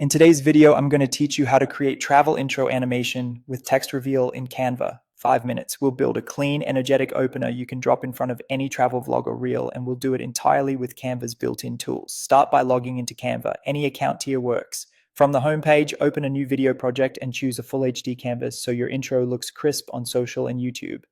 In today's video, I'm going to teach you how to create travel intro animation with text reveal in Canva. 5 minutes. We'll build a clean, energetic opener you can drop in front of any travel vlog or reel, and we'll do it entirely with Canva's built-in tools. Start by logging into Canva. Any account tier works. From the homepage, open a new video project and choose a full HD canvas so your intro looks crisp on social and YouTube.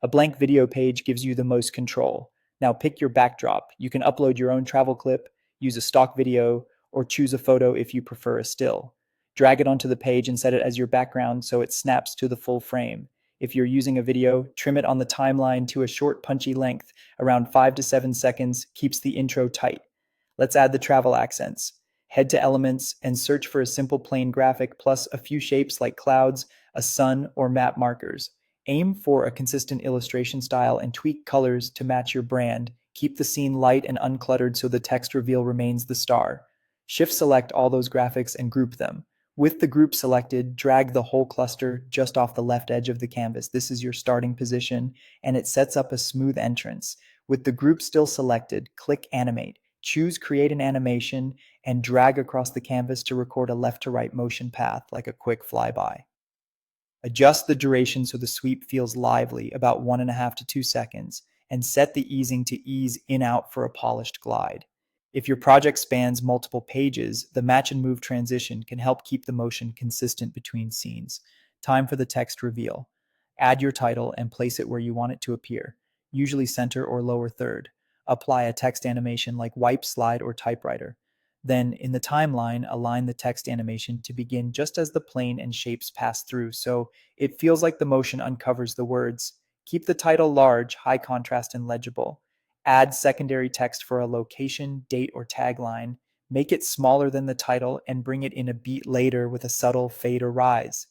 A blank video page gives you the most control. Now pick your backdrop. You can upload your own travel clip, use a stock video, or choose a photo if you prefer a still. Drag it onto the page and set it as your background so it snaps to the full frame. If you're using a video, trim it on the timeline to a short, punchy length, around 5 to 7 seconds, keeps the intro tight. Let's add the travel accents. Head to Elements and search for a simple plain graphic plus a few shapes like clouds, a sun, or map markers. Aim for a consistent illustration style and tweak colors to match your brand. Keep the scene light and uncluttered so the text reveal remains the star. Shift select all those graphics and group them. With the group selected, drag the whole cluster just off the left edge of the canvas. This is your starting position, and it sets up a smooth entrance. With the group still selected, click Animate. Choose Create an Animation and drag across the canvas to record a left to right motion path like a quick flyby. Adjust the duration so the sweep feels lively, about 1.5 to 2 seconds, and set the easing to ease in-out for a polished glide. If your project spans multiple pages, the match and move transition can help keep the motion consistent between scenes. Time for the text reveal. Add your title and place it where you want it to appear, usually center or lower third. Apply a text animation like wipe, slide, or typewriter. Then, in the timeline, align the text animation to begin just as the plane and shapes pass through, so it feels like the motion uncovers the words. Keep the title large, high contrast, and legible. Add secondary text for a location, date, or tagline. Make it smaller than the title and bring it in a beat later with a subtle fade or rise.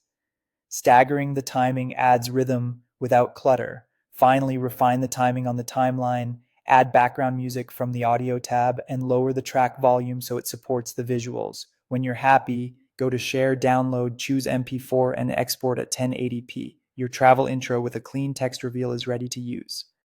Staggering the timing adds rhythm without clutter. Finally, refine the timing on the timeline. Add background music from the audio tab and lower the track volume so it supports the visuals. When you're happy, go to Share, Download, choose MP4, and export at 1080p. Your travel intro with a clean text reveal is ready to use.